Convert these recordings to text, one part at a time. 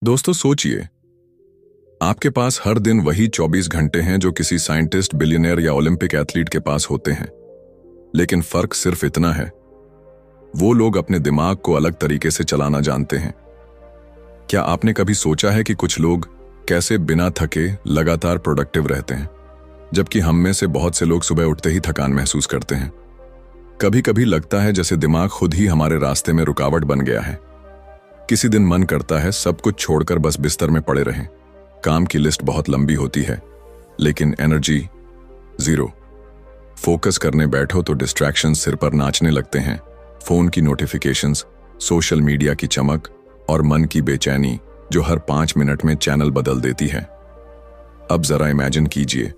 दोस्तों सोचिए, आपके पास हर दिन वही 24 घंटे हैं जो किसी साइंटिस्ट, बिलियनियर या ओलंपिक एथलीट के पास होते हैं। लेकिन फर्क सिर्फ इतना है, वो लोग अपने दिमाग को अलग तरीके से चलाना जानते हैं। क्या आपने कभी सोचा है कि कुछ लोग कैसे बिना थके लगातार प्रोडक्टिव रहते हैं, जबकि हम में से बहुत से लोग सुबह उठते ही थकान महसूस करते हैं। कभी कभी लगता है जैसे दिमाग खुद ही हमारे रास्ते में रुकावट बन गया है। किसी दिन मन करता है सब कुछ छोड़कर बस बिस्तर में पड़े रहें। काम की लिस्ट बहुत लंबी होती है, लेकिन एनर्जी जीरो। फोकस करने बैठो तो डिस्ट्रैक्शंस सिर पर नाचने लगते हैं। फोन की नोटिफिकेशंस, सोशल मीडिया की चमक और मन की बेचैनी जो हर 5 मिनट में चैनल बदल देती है। अब जरा इमेजिन कीजिए,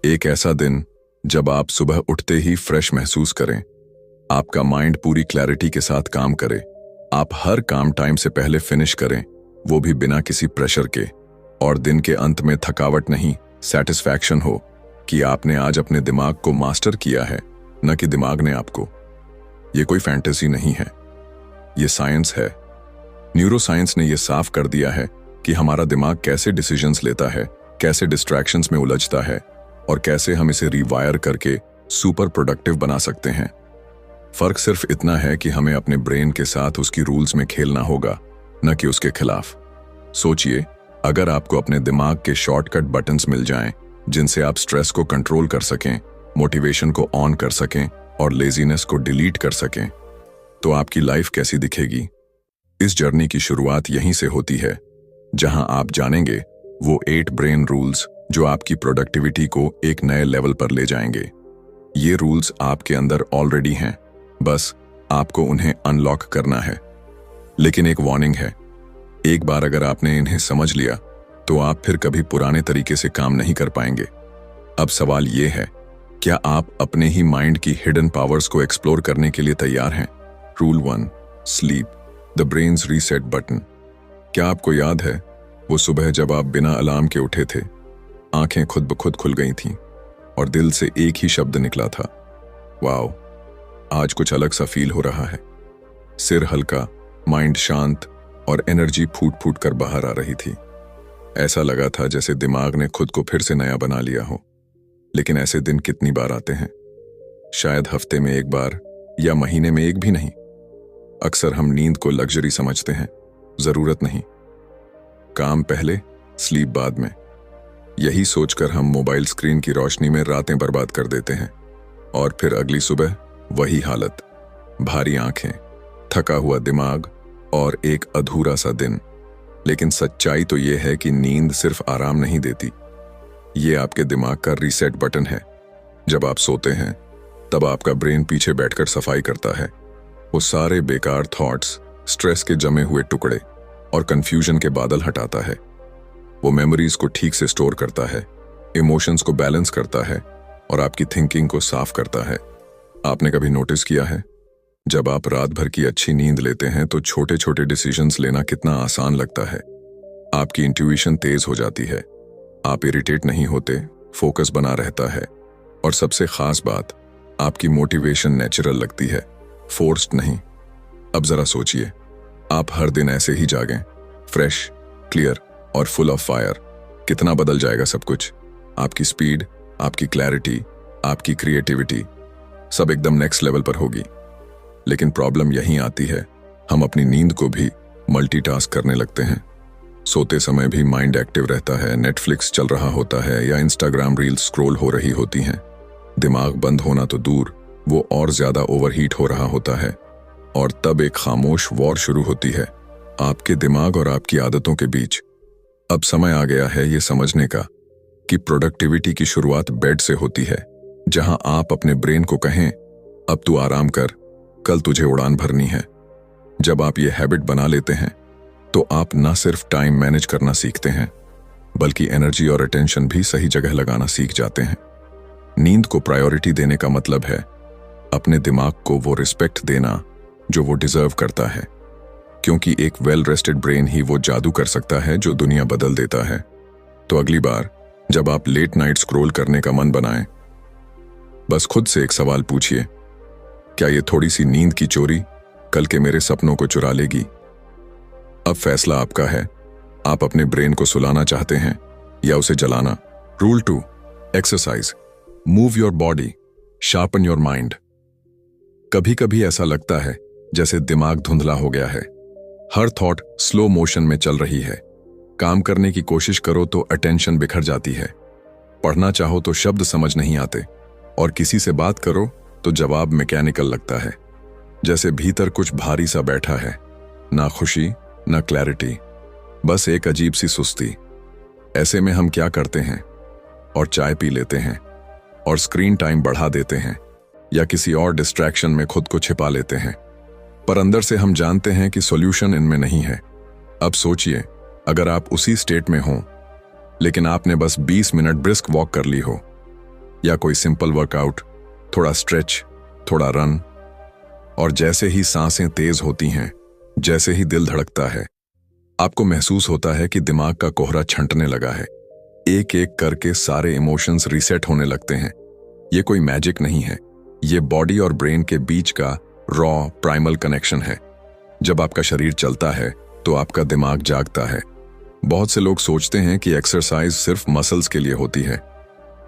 एक ऐसा दिन जब आप सुबह उठते ही फ्रेश महसूस करें, आपका माइंड पूरी क्लैरिटी के साथ काम करे, आप हर काम टाइम से पहले फिनिश करें, वो भी बिना किसी प्रेशर के, और दिन के अंत में थकावट नहीं, सेटिस्फैक्शन हो कि आपने आज अपने दिमाग को मास्टर किया है, न कि दिमाग ने आपको। ये कोई फैंटेसी नहीं है, ये साइंस है। न्यूरोसाइंस ने यह साफ कर दिया है कि हमारा दिमाग कैसे डिसीजंस लेता है, कैसे डिस्ट्रैक्शंस में उलझता है और कैसे हम इसे रिवायर करके सुपर प्रोडक्टिव बना सकते हैं। फर्क सिर्फ इतना है कि हमें अपने ब्रेन के साथ उसकी रूल्स में खेलना होगा, न कि उसके खिलाफ। सोचिए, अगर आपको अपने दिमाग के शॉर्टकट बटन्स मिल जाएं, जिनसे आप स्ट्रेस को कंट्रोल कर सकें, मोटिवेशन को ऑन कर सकें और लेजीनेस को डिलीट कर सकें, तो आपकी लाइफ कैसी दिखेगी। इस जर्नी की शुरुआत यहीं से होती है, जहां आप जानेंगे वो 8 ब्रेन रूल्स जो आपकी प्रोडक्टिविटी को एक नए लेवल पर ले जाएंगे। ये रूल्स आपके अंदर ऑलरेडी हैं, बस आपको उन्हें अनलॉक करना है। लेकिन एक वार्निंग है, एक बार अगर आपने इन्हें समझ लिया तो आप फिर कभी पुराने तरीके से काम नहीं कर पाएंगे। अब सवाल ये है, क्या आप अपने ही माइंड की हिडन पावर्स को एक्सप्लोर करने के लिए तैयार हैं? Rule 1, sleep, the brains reset button. क्या आपको याद है वो सुबह जब आप बिना अलार्म के उठे थे, आंखें खुद ब खुद खुल गई थीं और दिल से एक ही शब्द निकला था, वाओ, आज कुछ अलग सा फील हो रहा है। सिर हल्का, माइंड शांत और एनर्जी फूट फूट कर बाहर आ रही थी। ऐसा लगा था जैसे दिमाग ने खुद को फिर से नया बना लिया हो। लेकिन ऐसे दिन कितनी बार आते हैं? शायद हफ्ते में एक बार या महीने में एक भी नहीं। अक्सर हम नींद को लग्जरी समझते हैं, जरूरत नहीं। काम पहले, स्लीप बाद में। यही सोचकर हम मोबाइल स्क्रीन की रोशनी में रातें बर्बाद कर देते हैं और फिर अगली सुबह वही हालत, भारी आंखें, थका हुआ दिमाग और एक अधूरा सा दिन। लेकिन सच्चाई तो यह है कि नींद सिर्फ आराम नहीं देती, ये आपके दिमाग का रीसेट बटन है। जब आप सोते हैं तब आपका ब्रेन पीछे बैठकर सफाई करता है। वो सारे बेकार थॉट्स, स्ट्रेस के जमे हुए टुकड़े और कंफ्यूजन के बादल हटाता है। वो मेमोरीज को ठीक से स्टोर करता है, इमोशंस को बैलेंस करता है और आपकी थिंकिंग को साफ करता है। आपने कभी नोटिस किया है, जब आप रात भर की अच्छी नींद लेते हैं तो छोटे छोटे डिसीजंस लेना कितना आसान लगता है। आपकी इंट्यूशन तेज हो जाती है, आप इरिटेट नहीं होते, फोकस बना रहता है और सबसे खास बात, आपकी मोटिवेशन नेचुरल लगती है, फोर्स्ड नहीं। अब जरा सोचिए, आप हर दिन ऐसे ही जागें, फ्रेश, क्लियर और फुल ऑफ फायर, कितना बदल जाएगा सब कुछ। आपकी स्पीड, आपकी क्लैरिटी, आपकी क्रिएटिविटी सब एकदम नेक्स्ट लेवल पर होगी। लेकिन प्रॉब्लम यहीं आती है, हम अपनी नींद को भी मल्टीटास्क करने लगते हैं। सोते समय भी माइंड एक्टिव रहता है, नेटफ्लिक्स चल रहा होता है या इंस्टाग्राम रील्स स्क्रॉल हो रही होती हैं। दिमाग बंद होना तो दूर, वो और ज्यादा ओवरहीट हो रहा होता है और तब एक खामोश वॉर शुरू होती है आपके दिमाग और आपकी आदतों के बीच। अब समय आ गया है ये समझने का कि प्रोडक्टिविटी की शुरुआत बेड से होती है, जहां आप अपने ब्रेन को कहें, अब तू आराम कर, कल तुझे उड़ान भरनी है। जब आप ये हैबिट बना लेते हैं तो आप न सिर्फ टाइम मैनेज करना सीखते हैं, बल्कि एनर्जी और अटेंशन भी सही जगह लगाना सीख जाते हैं। नींद को प्रायोरिटी देने का मतलब है अपने दिमाग को वो रिस्पेक्ट देना जो वो डिजर्व करता है, क्योंकि एक वेल रेस्टेड ब्रेन ही वो जादू कर सकता है जो दुनिया बदल देता है। तो अगली बार जब आप लेट नाइट स्क्रॉल करने का मन बनाएं, बस खुद से एक सवाल पूछिए, क्या ये थोड़ी सी नींद की चोरी कल के मेरे सपनों को चुरा लेगी? अब फैसला आपका है, आप अपने ब्रेन को सुलाना चाहते हैं या उसे जलाना? Rule 2, exercise. Move your body, sharpen your mind. कभी कभी ऐसा लगता है जैसे दिमाग धुंधला हो गया है। हर थॉट स्लो मोशन में चल रही है। काम करने की कोशिश करो तो अटेंशन बिखर जाती है। पढ़ना चाहो तो शब्द समझ नहीं आते, और किसी से बात करो तो जवाब मैकेनिकल लगता है, जैसे भीतर कुछ भारी सा बैठा है। ना खुशी, ना क्लैरिटी, बस एक अजीब सी सुस्ती। ऐसे में हम क्या करते हैं? और चाय पी लेते हैं, और स्क्रीन टाइम बढ़ा देते हैं, या किसी और डिस्ट्रैक्शन में खुद को छिपा लेते हैं। पर अंदर से हम जानते हैं कि सॉल्यूशन इनमें नहीं है। अब सोचिए, अगर आप उसी स्टेट में हों, लेकिन आपने बस 20 मिनट ब्रिस्क वॉक कर ली हो, या कोई सिंपल वर्कआउट, थोड़ा स्ट्रेच, थोड़ा रन, और जैसे ही सांसें तेज होती हैं, जैसे ही दिल धड़कता है, आपको महसूस होता है कि दिमाग का कोहरा छंटने लगा है। एक एक करके सारे इमोशंस रीसेट होने लगते हैं। ये कोई मैजिक नहीं है, ये बॉडी और ब्रेन के बीच का रॉ प्राइमल कनेक्शन है। जब आपका शरीर चलता है तो आपका दिमाग जागता है। बहुत से लोग सोचते हैं कि एक्सरसाइज सिर्फ मसल्स के लिए होती है,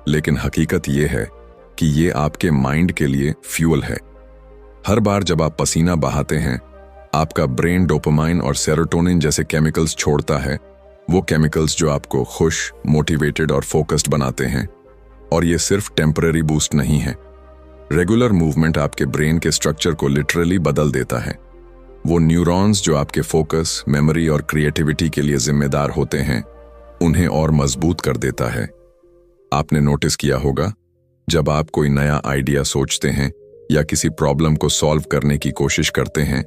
लेकिन हकीकत ये है कि ये आपके माइंड के लिए फ्यूल है। हर बार जब आप पसीना बहाते हैं, आपका ब्रेन डोपामाइन और सेरोटोनिन जैसे केमिकल्स छोड़ता है। वो केमिकल्स जो आपको खुश, मोटिवेटेड और फोकस्ड बनाते हैं। और ये सिर्फ टेम्पररी बूस्ट नहीं है। रेगुलर मूवमेंट आपके ब्रेन के स्ट्रक्चर को लिटरली बदल देता है। वो न्यूरॉन्स जो आपके फोकस, मेमोरी और क्रिएटिविटी के लिए जिम्मेदार होते हैं, उन्हें और मजबूत कर देता है। आपने नोटिस किया होगा, जब आप कोई नया आइडिया सोचते हैं या किसी प्रॉब्लम को सॉल्व करने की कोशिश करते हैं,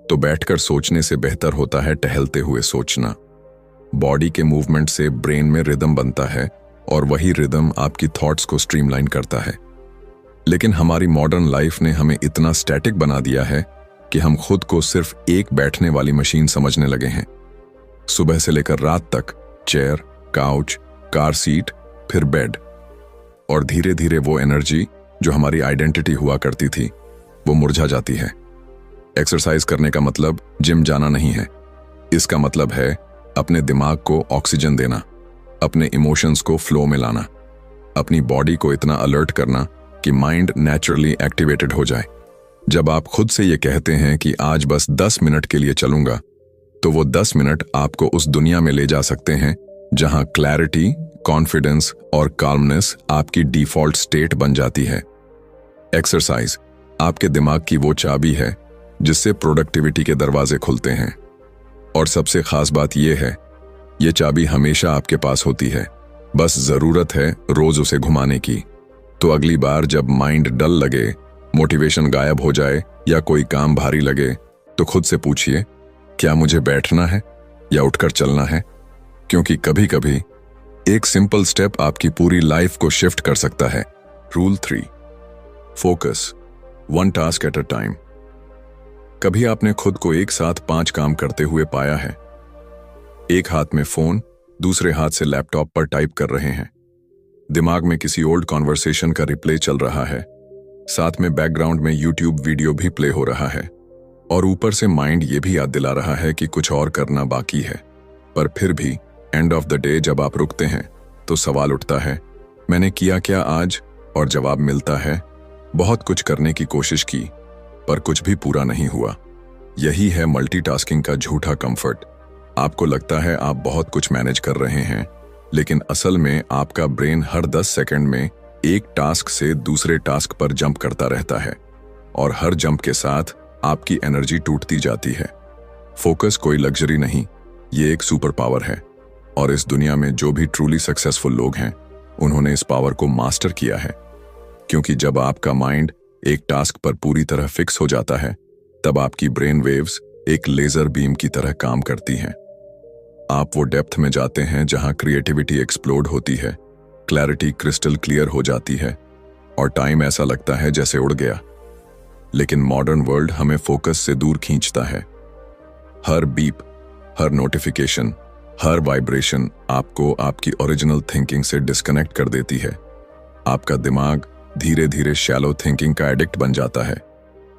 तो बैठकर सोचने से बेहतर होता है टहलते हुए सोचना। बॉडी के मूवमेंट से ब्रेन में रिदम बनता है, और वही रिदम आपकी थॉट्स को स्ट्रीमलाइन करता है। लेकिन हमारी मॉडर्न लाइफ ने हमें इतना स्टैटिक बना दिया है कि हम खुद को सिर्फ एक बैठने वाली मशीन समझने लगे हैं। सुबह से लेकर रात तक चेयर, काउच, कार सीट, फिर बेड, और धीरे धीरे वो एनर्जी जो हमारी आइडेंटिटी हुआ करती थी, वो मुरझा जाती है। एक्सरसाइज करने का मतलब जिम जाना नहीं है। इसका मतलब है अपने दिमाग को ऑक्सीजन देना, अपने इमोशंस को फ्लो में लाना, अपनी बॉडी को इतना अलर्ट करना कि माइंड नेचुरली एक्टिवेटेड हो जाए। जब आप खुद से ये कहते हैं कि आज बस 10 मिनट के लिए चलूंगा, तो वो 10 मिनट आपको उस दुनिया में ले जा सकते हैं जहां क्लैरिटी, कॉन्फिडेंस और काल्मनेस आपकी डिफॉल्ट स्टेट बन जाती है। एक्सरसाइज आपके दिमाग की वो चाबी है जिससे प्रोडक्टिविटी के दरवाजे खुलते हैं। और सबसे खास बात यह है, ये चाबी हमेशा आपके पास होती है, बस जरूरत है रोज उसे घुमाने की। तो अगली बार जब माइंड डल लगे, मोटिवेशन गायब हो जाए या कोई काम भारी लगे, तो खुद से पूछिए, क्या मुझे बैठना है या उठकर चलना है? क्योंकि कभी कभी एक सिंपल स्टेप आपकी पूरी लाइफ को शिफ्ट कर सकता है। Rule 3, focus, 1 task at a time. कभी आपने खुद को एक साथ 5 काम करते हुए पाया है? एक हाथ में फोन, दूसरे हाथ से लैपटॉप पर टाइप कर रहे हैं, दिमाग में किसी ओल्ड कॉन्वर्सेशन का रिप्ले चल रहा है, साथ में बैकग्राउंड में यूट्यूब वीडियो भी प्ले हो रहा है, और ऊपर से माइंड ये भी याद दिला रहा है कि कुछ और करना बाकी है। पर फिर भी एंड ऑफ द डे जब आप रुकते हैं तो सवाल उठता है, मैंने किया क्या आज? और जवाब मिलता है, बहुत कुछ करने की कोशिश की पर कुछ भी पूरा नहीं हुआ। यही है मल्टीटास्किंग का झूठा कंफर्ट। आपको लगता है आप बहुत कुछ मैनेज कर रहे हैं, लेकिन असल में आपका ब्रेन हर 10 सेकंड में एक टास्क से दूसरे टास्क पर जंप करता रहता है, और हर जंप के साथ आपकी एनर्जी टूटती जाती है। फोकस कोई लग्जरी नहीं, ये एक सुपर पावर है, और इस दुनिया में जो भी ट्रूली सक्सेसफुल लोग हैं, उन्होंने इस पावर को मास्टर किया है। क्योंकि जब आपका माइंड एक टास्क पर पूरी तरह फिक्स हो जाता है, तब आपकी ब्रेन वेव्स एक लेजर बीम की तरह काम करती हैं। आप वो डेप्थ में जाते हैं जहां क्रिएटिविटी एक्सप्लोड होती है, क्लैरिटी क्रिस्टल क्लियर हो जाती है, और टाइम ऐसा लगता है जैसे उड़ गया। लेकिन मॉडर्न वर्ल्ड हमें फोकस से दूर खींचता है। हर बीप, हर नोटिफिकेशन, हर वाइब्रेशन आपको आपकी ओरिजिनल थिंकिंग से डिस्कनेक्ट कर देती है। आपका दिमाग धीरे धीरे शैलो थिंकिंग का एडिक्ट बन जाता है।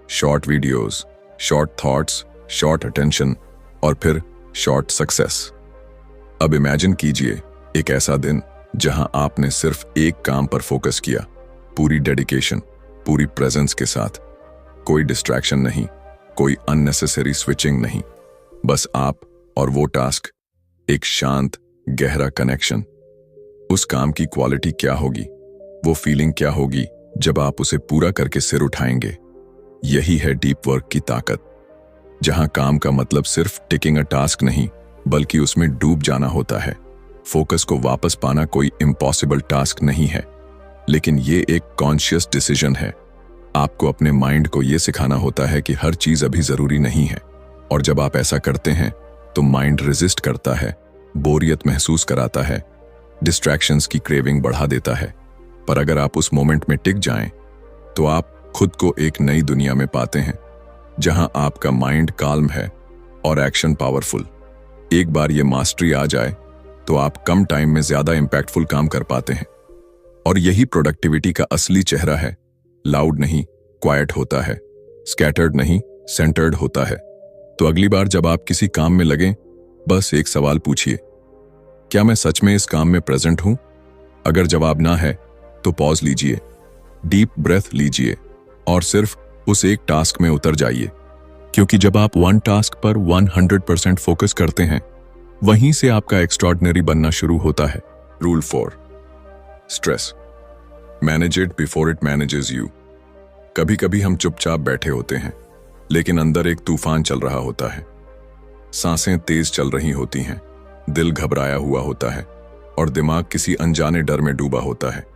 Short videos, short thoughts, short attention, और फिर शॉर्ट सक्सेस। अब इमेजिन कीजिए एक ऐसा दिन जहां आपने सिर्फ एक काम पर फोकस किया, पूरी डेडिकेशन, पूरी प्रेजेंस के साथ। कोई डिस्ट्रैक्शन नहीं, कोई अननेसेसरी स्विचिंग नहीं, बस आप और वो टास्क, एक शांत गहरा कनेक्शन। उस काम की क्वालिटी क्या होगी, वो फीलिंग क्या होगी जब आप उसे पूरा करके सिर उठाएंगे? यही है डीप वर्क की ताकत, जहां काम का मतलब सिर्फ टिकिंग अ टास्क नहीं, बल्कि उसमें डूब जाना होता है। फोकस को वापस पाना कोई इम्पॉसिबल टास्क नहीं है, लेकिन ये एक कॉन्शियस डिसीजन है। आपको अपने माइंड को ये सिखाना होता है कि हर चीज अभी जरूरी नहीं है, और जब आप ऐसा करते हैं तो माइंड रेजिस्ट करता है, बोरियत महसूस कराता है, डिस्ट्रैक्शंस की क्रेविंग बढ़ा देता है। पर अगर आप उस मोमेंट में टिक जाएं, तो आप खुद को एक नई दुनिया में पाते हैं, जहां आपका माइंड काल्म है और एक्शन पावरफुल। एक बार ये मास्टरी आ जाए तो आप कम टाइम में ज्यादा इंपैक्टफुल काम कर पाते हैं। और यही प्रोडक्टिविटी का असली चेहरा है। लाउड नहीं, क्वाइट होता है, स्कैटर्ड नहीं, सेंटर्ड होता है। तो अगली बार जब आप किसी काम में लगें, बस एक सवाल पूछिए, क्या मैं सच में इस काम में प्रेजेंट हूं? अगर जवाब ना है तो पॉज लीजिए, डीप ब्रेथ लीजिए और सिर्फ उस एक टास्क में उतर जाइए। क्योंकि जब आप वन टास्क पर 100% फोकस करते हैं, वहीं से आपका एक्स्ट्रॉर्डिनरी बनना शुरू होता है। Rule 4, stress manage it before it manages you. कभी कभी हम चुपचाप बैठे होते हैं, लेकिन अंदर एक तूफान चल रहा होता है। सांसें तेज चल रही होती हैं, दिल घबराया हुआ होता है और दिमाग किसी अनजाने डर में डूबा होता है।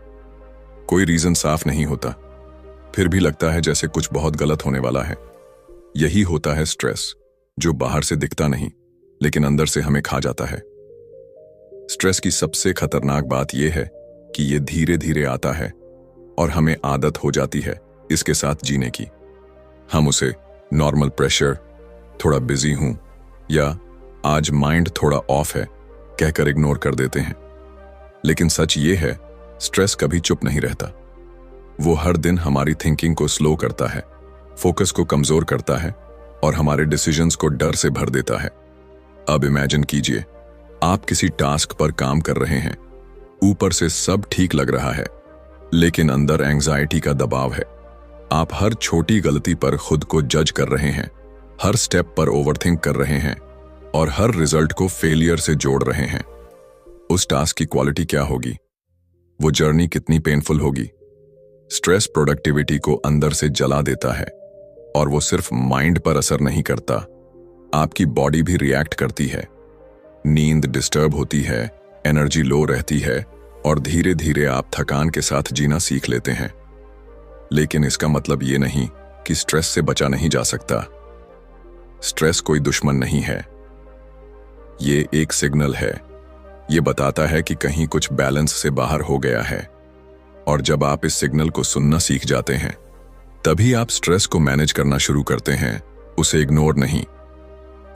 कोई रीजन साफ नहीं होता, फिर भी लगता है जैसे कुछ बहुत गलत होने वाला है। यही होता है स्ट्रेस, जो बाहर से दिखता नहीं, लेकिन अंदर से हमें खा जाता है। स्ट्रेस की सबसे खतरनाक बात यह है कि यह धीरे धीरे आता है और हमें आदत हो जाती है इसके साथ जीने की। हम उसे नॉर्मल प्रेशर, थोड़ा बिजी हूं या आज माइंड थोड़ा ऑफ है कहकर इग्नोर कर देते हैं। लेकिन सच ये है, स्ट्रेस कभी चुप नहीं रहता। वो हर दिन हमारी थिंकिंग को स्लो करता है, फोकस को कमजोर करता है और हमारे डिसीजंस को डर से भर देता है। अब इमेजिन कीजिए, आप किसी टास्क पर काम कर रहे हैं, ऊपर से सब ठीक लग रहा है, लेकिन अंदर एंग्जाइटी का दबाव है। आप हर छोटी गलती पर खुद को जज कर रहे हैं, हर स्टेप पर ओवरथिंक कर रहे हैं और हर रिजल्ट को फेलियर से जोड़ रहे हैं। उस टास्क की क्वालिटी क्या होगी? वो जर्नी कितनी पेनफुल होगी? स्ट्रेस प्रोडक्टिविटी को अंदर से जला देता है, और वो सिर्फ माइंड पर असर नहीं करता, आपकी बॉडी भी रिएक्ट करती है। नींद डिस्टर्ब होती है, एनर्जी लो रहती है और धीरे धीरे आप थकान के साथ जीना सीख लेते हैं। लेकिन इसका मतलब ये नहीं कि स्ट्रेस से बचा नहीं जा सकता। स्ट्रेस कोई दुश्मन नहीं है, ये एक सिग्नल है। ये बताता है कि कहीं कुछ बैलेंस से बाहर हो गया है, और जब आप इस सिग्नल को सुनना सीख जाते हैं, तभी आप स्ट्रेस को मैनेज करना शुरू करते हैं, उसे इग्नोर नहीं।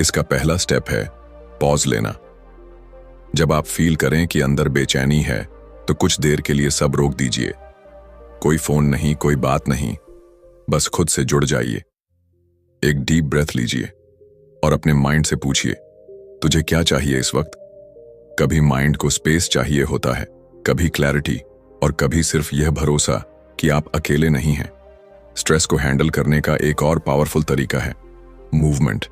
इसका पहला स्टेप है पॉज लेना। जब आप फील करें कि अंदर बेचैनी है, तो कुछ देर के लिए सब रोक दीजिए। कोई फोन नहीं, कोई बात नहीं, बस खुद से जुड़ जाइए। एक डीप ब्रेथ लीजिए और अपने माइंड से पूछिए, तुझे क्या चाहिए इस वक्त? कभी माइंड को स्पेस चाहिए होता है, कभी क्लैरिटी, और कभी सिर्फ यह भरोसा कि आप अकेले नहीं हैं। स्ट्रेस को हैंडल करने का एक और पावरफुल तरीका है मूवमेंट।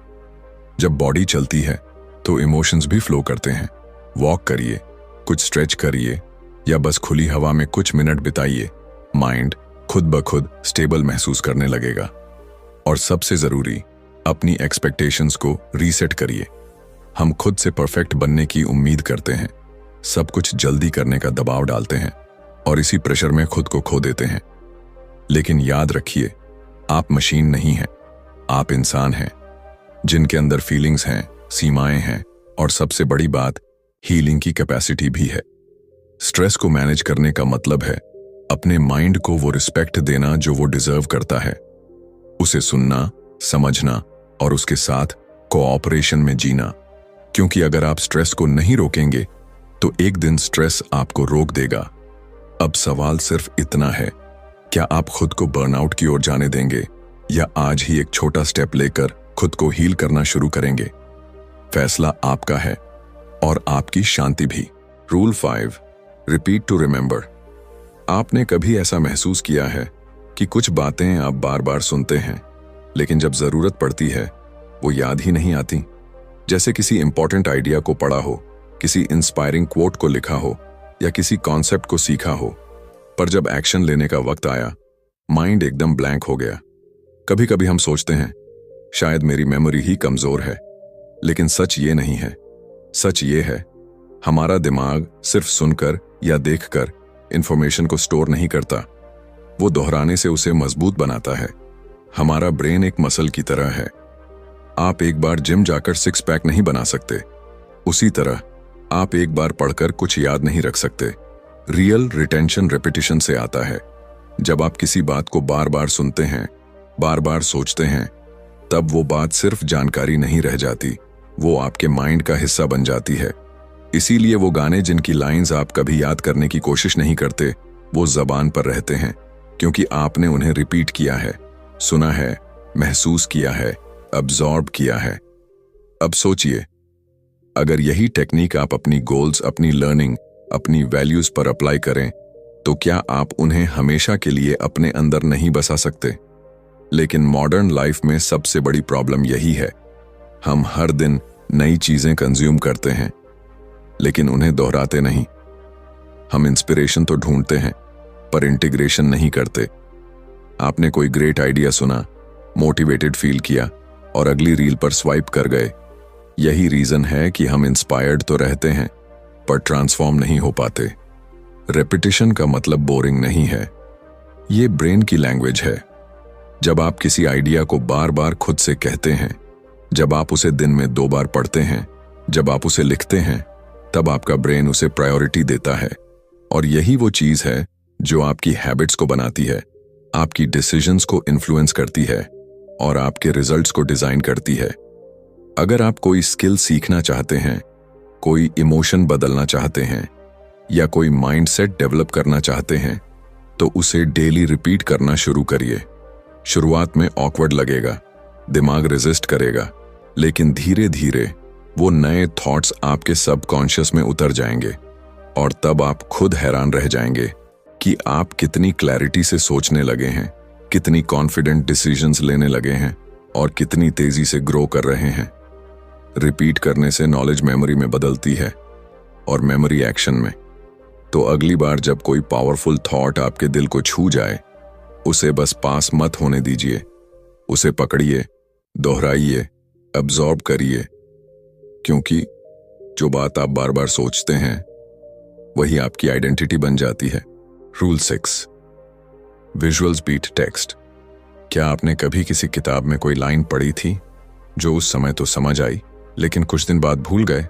जब बॉडी चलती है तो इमोशंस भी फ्लो करते हैं। वॉक करिए, कुछ स्ट्रेच करिए या बस खुली हवा में कुछ मिनट बिताइए। माइंड खुद ब खुद स्टेबल महसूस करने लगेगा। और सबसे जरूरी, अपनी एक्सपेक्टेशंस को रीसेट करिए। हम खुद से परफेक्ट बनने की उम्मीद करते हैं, सब कुछ जल्दी करने का दबाव डालते हैं और इसी प्रेशर में खुद को खो देते हैं। लेकिन याद रखिए, आप मशीन नहीं हैं, आप इंसान हैं, जिनके अंदर फीलिंग्स हैं, सीमाएं हैं और सबसे बड़ी बात, हीलिंग की कैपेसिटी भी है। स्ट्रेस को मैनेज करने का मतलब है अपने माइंड को वो रिस्पेक्ट देना जो वो डिजर्व करता है, उसे सुनना, समझना और उसके साथ कोऑपरेशन में जीना। क्योंकि अगर आप स्ट्रेस को नहीं रोकेंगे तो एक दिन स्ट्रेस आपको रोक देगा। अब सवाल सिर्फ इतना है, क्या आप खुद को बर्नआउट की ओर जाने देंगे या आज ही एक छोटा स्टेप लेकर खुद को हील करना शुरू करेंगे? फैसला आपका है और आपकी शांति भी। Rule 5, repeat to remember. आपने कभी ऐसा महसूस किया है कि कुछ बातें आप बार बार सुनते हैं, लेकिन जब जरूरत पड़ती है वो याद ही नहीं आती? जैसे किसी इंपॉर्टेंट आइडिया को पढ़ा हो, किसी इंस्पायरिंग कोट को लिखा हो या किसी कॉन्सेप्ट को सीखा हो, पर जब एक्शन लेने का वक्त आया माइंड एकदम ब्लैंक हो गया। कभी कभी हम सोचते हैं शायद मेरी मेमोरी ही कमजोर है, लेकिन सच ये नहीं है। सच ये है हमारा दिमाग सिर्फ सुनकर या देखकर इंफॉर्मेशन को स्टोर नहीं करता, वो दोहराने से उसे मजबूत बनाता है। हमारा ब्रेन एक मसल की तरह है। आप एक बार जिम जाकर 6 पैक नहीं बना सकते, उसी तरह आप एक बार पढ़कर कुछ याद नहीं रख सकते। रियल रिटेंशन रेपिटेशन से आता है। जब आप किसी बात को बार बार सुनते हैं, बार बार सोचते हैं, तब वो बात सिर्फ जानकारी नहीं रह जाती, वो आपके माइंड का हिस्सा बन जाती है। इसीलिए वो गाने जिनकी लाइंस आप कभी याद करने की कोशिश नहीं करते, वो जबान पर रहते हैं, क्योंकि आपने उन्हें रिपीट किया है, सुना है, महसूस किया है, अब्सॉर्ब किया है। अब सोचिए, अगर यही टेक्निक आप अपनी गोल्स, अपनी लर्निंग, अपनी वैल्यूज पर अप्लाई करें, तो क्या आप उन्हें हमेशा के लिए अपने अंदर नहीं बसा सकते? लेकिन मॉडर्न लाइफ में सबसे बड़ी प्रॉब्लम यही है, हम हर दिन नई चीजें कंज्यूम करते हैं, लेकिन उन्हें दोहराते नहीं। हम इंस्पिरेशन तो ढूंढते हैं, पर इंटीग्रेशन नहीं करते। आपने कोई ग्रेट आइडिया सुना, मोटिवेटेड फील किया और अगली रील पर स्वाइप कर गए। यही रीजन है कि हम इंस्पायर्ड तो रहते हैं, पर ट्रांसफॉर्म नहीं हो पाते। रेपिटेशन का मतलब बोरिंग नहीं है, ये ब्रेन की लैंग्वेज है। जब आप किसी आइडिया को बार बार खुद से कहते हैं, जब आप उसे दिन में 2 बार पढ़ते हैं, जब आप उसे लिखते हैं, तब आपका ब्रेन उसे प्रायोरिटी देता है। और यही वो चीज है जो आपकी हैबिट्स को बनाती है, आपकी डिसीजंस को इन्फ्लुएंस करती है और आपके रिजल्ट्स को डिजाइन करती है। अगर आप कोई स्किल सीखना चाहते हैं, कोई इमोशन बदलना चाहते हैं या कोई माइंडसेट डेवलप करना चाहते हैं, तो उसे डेली रिपीट करना शुरू करिए। शुरुआत में ऑकवर्ड लगेगा, दिमाग रेजिस्ट करेगा, लेकिन धीरे धीरे वो नए थॉट्स आपके सबकॉन्शियस में उतर जाएंगे और तब आप खुद हैरान रह जाएंगे कि आप कितनी क्लैरिटी से सोचने लगे हैं, कितनी कॉन्फिडेंट डिसीजंस लेने लगे हैं और कितनी तेजी से ग्रो कर रहे हैं। रिपीट करने से नॉलेज मेमोरी में बदलती है और मेमोरी एक्शन में। तो अगली बार जब कोई पावरफुल थॉट आपके दिल को छू जाए, उसे बस पास मत होने दीजिए, उसे पकड़िए, दोहराइए, अब्सॉर्ब करिए, क्योंकि जो बात आप बार बार सोचते हैं वही आपकी आइडेंटिटी बन जाती है। Rule 6, visuals beat text. क्या आपने कभी किसी किताब में कोई लाइन पढ़ी थी जो उस समय तो समझ आई, लेकिन कुछ दिन बाद भूल गए,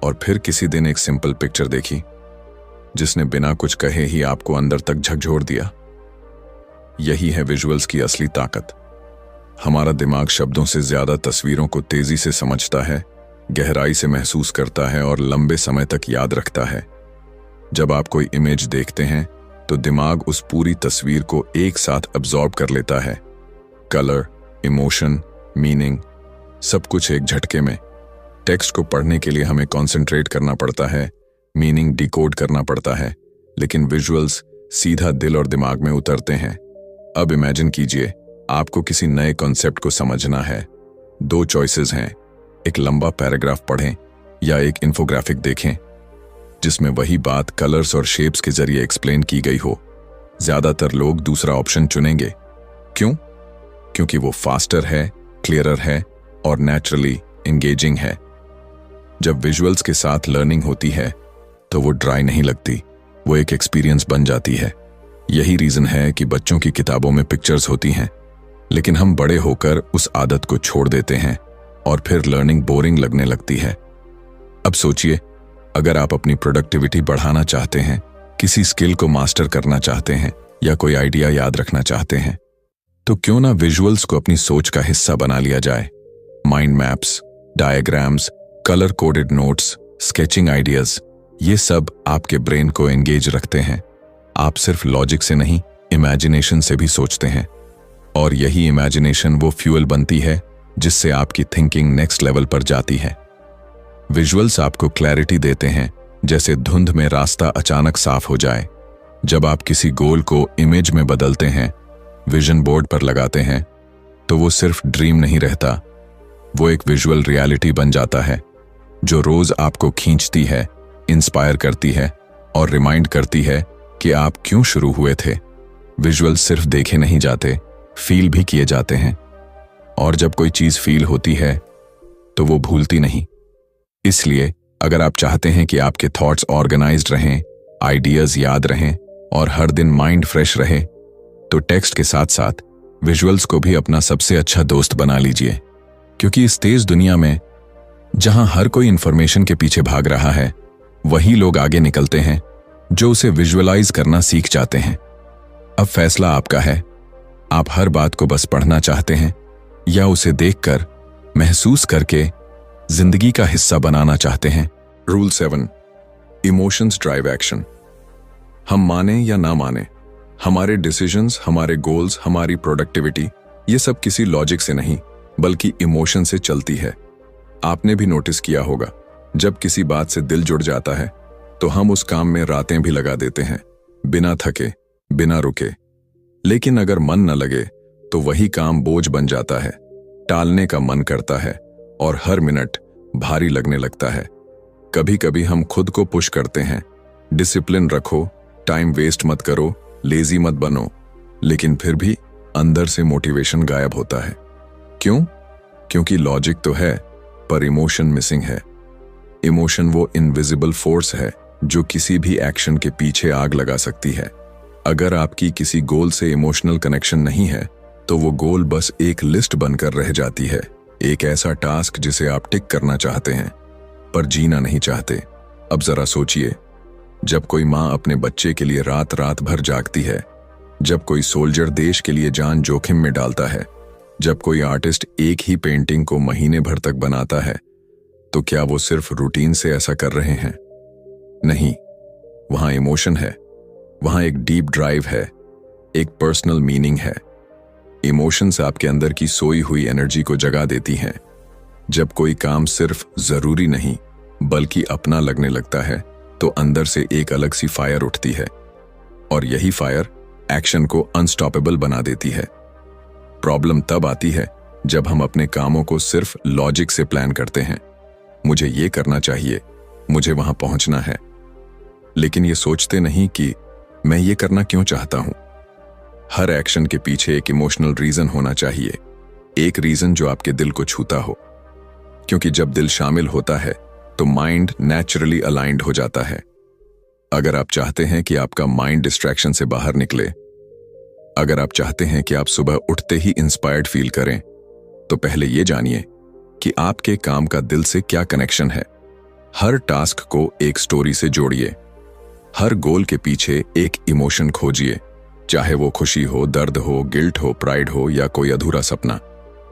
और फिर किसी दिन एक सिंपल पिक्चर देखी जिसने बिना कुछ कहे ही आपको अंदर तक झकझोर दिया? यही है विजुअल्स की असली ताकत। हमारा दिमाग शब्दों से ज्यादा तस्वीरों को तेजी से समझता है, गहराई से महसूस करता है और लंबे समय तक याद रखता है। जब आप कोई इमेज देखते हैं तो दिमाग उस पूरी तस्वीर को एक साथ अब्सॉर्ब कर लेता है। कलर, इमोशन, मीनिंग, सब कुछ एक झटके में। टेक्स्ट को पढ़ने के लिए हमें कंसंट्रेट करना पड़ता है, मीनिंग डिकोड करना पड़ता है, लेकिन विजुअल्स सीधा दिल और दिमाग में उतरते हैं। अब इमेजिन कीजिए, आपको किसी नए कॉन्सेप्ट को समझना है। 2 चॉइसेस हैं, एक लंबा पैराग्राफ पढ़ें या एक इन्फोग्राफिक देखें जिसमें वही बात कलर्स और शेप्स के जरिए एक्सप्लेन की गई हो। ज्यादातर लोग दूसरा ऑप्शन चुनेंगे। क्यों? क्योंकि वो फास्टर है, क्लियरर है और नेचुरली एंगेजिंग है। जब विजुअल्स के साथ लर्निंग होती है तो वो ड्राई नहीं लगती, वो एक एक्सपीरियंस बन जाती है। यही रीजन है कि बच्चों की किताबों में पिक्चर्स होती हैं, लेकिन हम बड़े होकर उस आदत को छोड़ देते हैं और फिर लर्निंग बोरिंग लगने लगती है। अब सोचिए, अगर आप अपनी प्रोडक्टिविटी बढ़ाना चाहते हैं, किसी स्किल को मास्टर करना चाहते हैं या कोई आइडिया याद रखना चाहते हैं, तो क्यों ना विजुअल्स को अपनी सोच का हिस्सा बना लिया जाए। Mind maps, diagrams, colour coded notes, sketching ideas, ये सब आपके ब्रेन को एंगेज रखते हैं। आप सिर्फ लॉजिक से नहीं, इमेजिनेशन से भी सोचते हैं, और यही इमेजिनेशन वो फ्यूल बनती है जिससे आपकी थिंकिंग नेक्स्ट लेवल पर जाती है। विजुअल्स आपको क्लैरिटी देते हैं, जैसे धुंध में रास्ता अचानक साफ हो जाए। जब आप किसी गोल को इमेज में बदलते हैं, विजन बोर्ड पर लगाते हैं, तो वो सिर्फ ड्रीम नहीं रहता, वो एक विजुअल रियलिटी बन जाता है जो रोज आपको खींचती है, इंस्पायर करती है और रिमाइंड करती है कि आप क्यों शुरू हुए थे। विजुअल सिर्फ देखे नहीं जाते, फील भी किए जाते हैं, और जब कोई चीज फील होती है तो वो भूलती नहीं। इसलिए अगर आप चाहते हैं कि आपके थॉट्स ऑर्गेनाइज्ड रहें, आइडियाज याद रहें और हर दिन माइंड फ्रेश रहे, तो टेक्स्ट के साथ साथ विजुअल्स को भी अपना सबसे अच्छा दोस्त बना लीजिए। क्योंकि इस तेज दुनिया में जहां हर कोई इंफॉर्मेशन के पीछे भाग रहा है, वही लोग आगे निकलते हैं जो उसे विजुअलाइज करना सीख जाते हैं। अब फैसला आपका है, आप हर बात को बस पढ़ना चाहते हैं या उसे देखकर, महसूस करके जिंदगी का हिस्सा बनाना चाहते हैं। Rule 7, emotions drive action. हम माने या ना माने, हमारे डिसीजंस, हमारे गोल्स, हमारी प्रोडक्टिविटी, ये सब किसी लॉजिक से नहीं बल्कि इमोशन से चलती है। आपने भी नोटिस किया होगा, जब किसी बात से दिल जुड़ जाता है तो हम उस काम में रातें भी लगा देते हैं, बिना थके, बिना रुके। लेकिन अगर मन न लगे तो वही काम बोझ बन जाता है, टालने का मन करता है और हर मिनट भारी लगने लगता है। कभी कभी हम खुद को पुश करते हैं, डिसिप्लिन रखो, टाइम वेस्ट मत करो, लेजी मत बनो, लेकिन फिर भी अंदर से मोटिवेशन गायब होता है। क्यों? क्योंकि लॉजिक तो है पर इमोशन मिसिंग है। इमोशन वो इनविजिबल फोर्स है जो किसी भी एक्शन के पीछे आग लगा सकती है। अगर आपकी किसी गोल से इमोशनल कनेक्शन नहीं है तो वो गोल बस एक लिस्ट बनकर रह जाती है, एक ऐसा टास्क जिसे आप टिक करना चाहते हैं पर जीना नहीं चाहते। अब जरा सोचिए, जब कोई माँ अपने बच्चे के लिए रात रात भर जागती है, जब कोई सोल्जर देश के लिए जान जोखिम में डालता है, जब कोई आर्टिस्ट एक ही पेंटिंग को महीने भर तक बनाता है, तो क्या वो सिर्फ रूटीन से ऐसा कर रहे हैं? नहीं, वहां इमोशन है, वहां एक डीप ड्राइव है, एक पर्सनल मीनिंग है। इमोशंस आपके अंदर की सोई हुई एनर्जी को जगा देती हैं। जब कोई काम सिर्फ जरूरी नहीं बल्कि अपना लगने लगता है तो अंदर से एक अलग सी फायर उठती है, और यही फायर एक्शन को अनस्टॉपेबल बना देती है। प्रॉब्लम तब आती है जब हम अपने कामों को सिर्फ लॉजिक से प्लान करते हैं, मुझे ये करना चाहिए, मुझे वहां पहुंचना है, लेकिन ये सोचते नहीं कि मैं ये करना क्यों चाहता हूं। हर एक्शन के पीछे एक इमोशनल रीजन होना चाहिए, एक रीजन जो आपके दिल को छूता हो, क्योंकि जब दिल शामिल होता है तो माइंड नेचुरली अलाइंड हो जाता है। अगर आप चाहते हैं कि आपका माइंड डिस्ट्रैक्शन से बाहर निकले, अगर आप चाहते हैं कि आप सुबह उठते ही इंस्पायर्ड फील करें, तो पहले ये जानिए कि आपके काम का दिल से क्या कनेक्शन है। हर टास्क को एक स्टोरी से जोड़िए, हर गोल के पीछे एक इमोशन खोजिए, चाहे वो खुशी हो, दर्द हो, गिल्ट हो, प्राइड हो या कोई अधूरा सपना,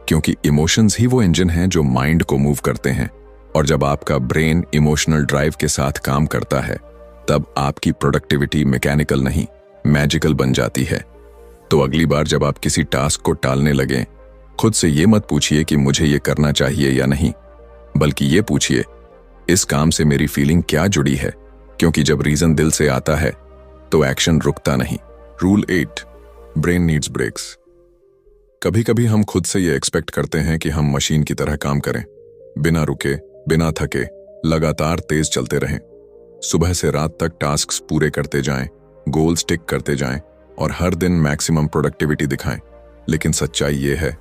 क्योंकि इमोशंस ही वो इंजन हैं जो माइंड को मूव करते हैं। और जब आपका ब्रेन इमोशनल ड्राइव के साथ काम करता है, तब आपकी प्रोडक्टिविटी मैकेनिकल नहीं, मैजिकल बन जाती है। तो अगली बार जब आप किसी टास्क को टालने लगें, खुद से ये मत पूछिए कि मुझे ये करना चाहिए या नहीं, बल्कि ये पूछिए, इस काम से मेरी फीलिंग क्या जुड़ी है, क्योंकि जब रीजन दिल से आता है तो एक्शन रुकता नहीं। Rule 8, brain needs breaks. कभी कभी हम खुद से ये एक्सपेक्ट करते हैं कि हम मशीन की तरह काम करें, बिना रुके, बिना थके, लगातार तेज चलते रहें, सुबह से रात तक टास्क्स पूरे करते जाएं, गोल्स टिक करते जाएं और हर दिन मैक्सिमम प्रोडक्टिविटी दिखाएं। लेकिन सच्चाई ये है,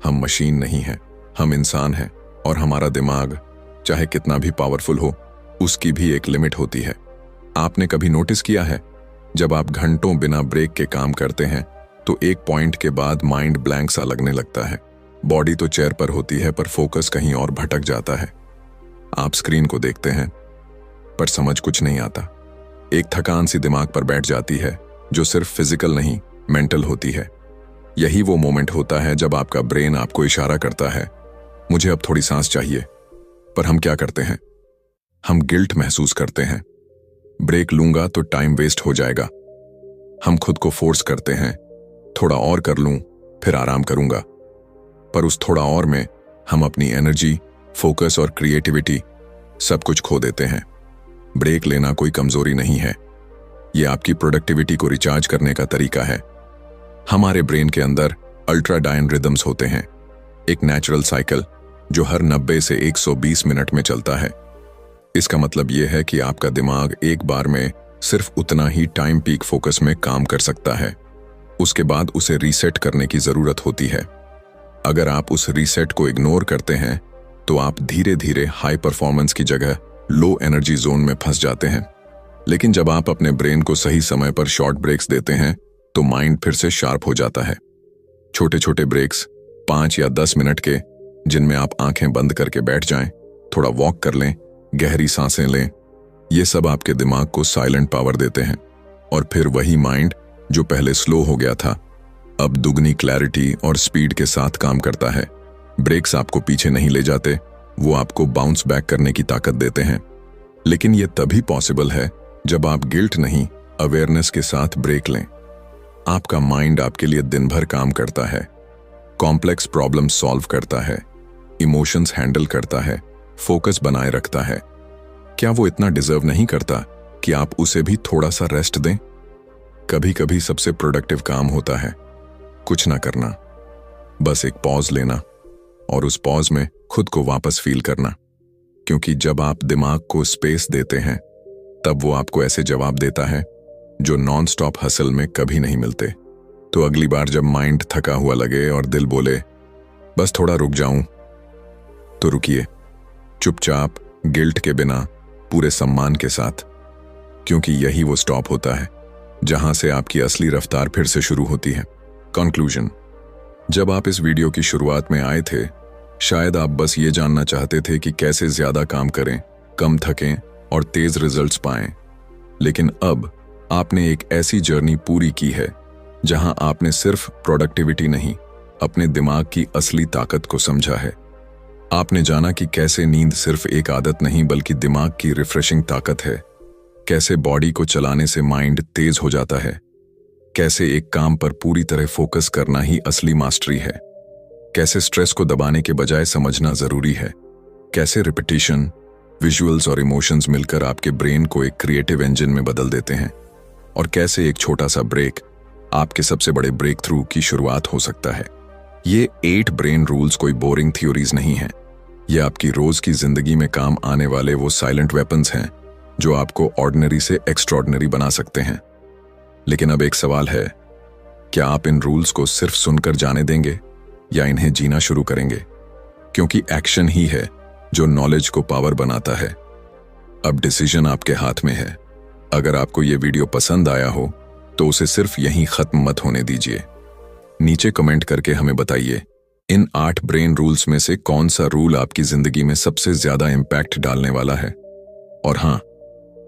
हम मशीन नहीं हैं, हम इंसान हैं, और हमारा दिमाग चाहे कितना भी पावरफुल हो, उसकी भी एक लिमिट होती है। आपने कभी नोटिस किया है, जब आप घंटों बिना ब्रेक के काम करते हैं तो एक पॉइंट के बाद माइंड ब्लैंक सा लगने लगता है। बॉडी तो चेयर पर होती है पर फोकस कहीं और भटक जाता है। आप स्क्रीन को देखते हैं पर समझ कुछ नहीं आता। एक थकान सी दिमाग पर बैठ जाती है जो सिर्फ फिजिकल नहीं, मेंटल होती है। यही वो मोमेंट होता है जब आपका ब्रेन आपको इशारा करता है, मुझे अब थोड़ी सांस चाहिए। पर हम क्या करते हैं? हम गिल्ट महसूस करते हैं, ब्रेक लूंगा तो टाइम वेस्ट हो जाएगा। हम खुद को फोर्स करते हैं, थोड़ा और कर लूं फिर आराम करूंगा। पर उस थोड़ा और में हम अपनी एनर्जी, फोकस और क्रिएटिविटी सब कुछ खो देते हैं। ब्रेक लेना कोई कमजोरी नहीं है, ये आपकी प्रोडक्टिविटी को रिचार्ज करने का तरीका है। हमारे ब्रेन के अंदर अल्ट्राडायन रिदम्स होते हैं, एक नेचुरल साइकिल जो हर 90 से 120 मिनट में चलता है। इसका मतलब यह है कि आपका दिमाग एक बार में सिर्फ उतना ही टाइम पीक फोकस में काम कर सकता है, उसके बाद उसे रीसेट करने की जरूरत होती है। अगर आप उस रीसेट को इग्नोर करते हैं तो आप धीरे धीरे हाई परफॉर्मेंस की जगह लो एनर्जी जोन में फंस जाते हैं। लेकिन जब आप अपने ब्रेन को सही समय पर शॉर्ट ब्रेक्स देते हैं तो माइंड फिर से शार्प हो जाता है। छोटे छोटे ब्रेक्स 5 या 10 मिनट के, जिनमें आप आंखें बंद करके बैठ जाएं, थोड़ा वॉक कर लें, गहरी सांसें लें, ये सब आपके दिमाग को साइलेंट पावर देते हैं। और फिर वही माइंड जो पहले स्लो हो गया था अब दुगनी क्लैरिटी और स्पीड के साथ काम करता है। ब्रेक्स आपको पीछे नहीं ले जाते, वो आपको बाउंस बैक करने की ताकत देते हैं। लेकिन ये तभी पॉसिबल है जब आप गिल्ट नहीं, अवेयरनेस के साथ ब्रेक लें। आपका माइंड आपके लिए दिन भर काम करता है, कॉम्प्लेक्स प्रॉब्लम सॉल्व करता है, इमोशंस हैंडल करता है, फोकस बनाए रखता है। क्या वो इतना डिजर्व नहीं करता कि आप उसे भी थोड़ा सा रेस्ट दें? कभी कभी सबसे प्रोडक्टिव काम होता है कुछ ना करना, बस एक पॉज लेना और उस पॉज में खुद को वापस फील करना। क्योंकि जब आप दिमाग को स्पेस देते हैं तब वो आपको ऐसे जवाब देता है जो नॉन स्टॉप हसल में कभी नहीं मिलते। तो अगली बार जब माइंड थका हुआ लगे और दिल बोले बस थोड़ा रुक जाऊं, तो रुकिए, चुपचाप, गिल्ट के बिना, पूरे सम्मान के साथ। क्योंकि यही वो स्टॉप होता है जहां से आपकी असली रफ्तार फिर से शुरू होती है। कंक्लूजन: जब आप इस वीडियो की शुरुआत में आए थे, शायद आप बस ये जानना चाहते थे कि कैसे ज्यादा काम करें, कम थकें और तेज रिजल्ट्स पाएं। लेकिन अब आपने एक ऐसी जर्नी पूरी की है जहां आपने सिर्फ प्रोडक्टिविटी नहीं, अपने दिमाग की असली ताकत को समझा है। आपने जाना कि कैसे नींद सिर्फ एक आदत नहीं बल्कि दिमाग की रिफ्रेशिंग ताकत है, कैसे बॉडी को चलाने से माइंड तेज हो जाता है, कैसे एक काम पर पूरी तरह फोकस करना ही असली मास्टरी है, कैसे स्ट्रेस को दबाने के बजाय समझना जरूरी है, कैसे रिपीटिशन, विजुअल्स और इमोशंस मिलकर आपके ब्रेन को एक क्रिएटिव इंजन में बदल देते हैं, और कैसे एक छोटा सा ब्रेक आपके सबसे बड़े ब्रेक थ्रू की शुरुआत हो सकता है। ये 8 ब्रेन रूल्स कोई बोरिंग थ्योरीज नहीं है, ये आपकी रोज की जिंदगी में काम आने वाले वो साइलेंट वेपन्स हैं जो आपको ऑर्डिनरी से एक्स्ट्रॉर्डिनरी बना सकते हैं। लेकिन अब एक सवाल है, क्या आप इन रूल्स को सिर्फ सुनकर जाने देंगे या इन्हें जीना शुरू करेंगे? क्योंकि एक्शन ही है जो नॉलेज को पावर बनाता है। अब डिसीजन आपके हाथ में है। अगर आपको ये वीडियो पसंद आया हो तो उसे सिर्फ यहीं खत्म मत होने दीजिए। नीचे कमेंट करके हमें बताइए इन 8 ब्रेन रूल्स में से कौन सा रूल आपकी जिंदगी में सबसे ज्यादा इंपैक्ट डालने वाला है। और हाँ,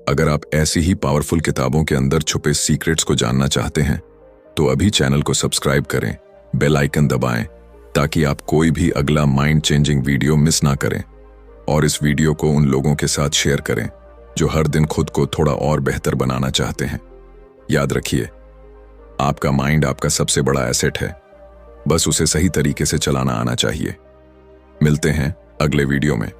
अगर आप ऐसी ही पावरफुल किताबों के अंदर छुपे सीक्रेट्स को जानना चाहते हैं तो अभी चैनल को सब्सक्राइब करें, बेल आइकन दबाएं ताकि आप कोई भी अगला माइंड चेंजिंग वीडियो मिस ना करें। और इस वीडियो को उन लोगों के साथ शेयर करें जो हर दिन खुद को थोड़ा और बेहतर बनाना चाहते हैं। याद रखिए, आपका माइंड आपका सबसे बड़ा एसेट है, बस उसे सही तरीके से चलाना आना चाहिए। मिलते हैं अगले वीडियो में।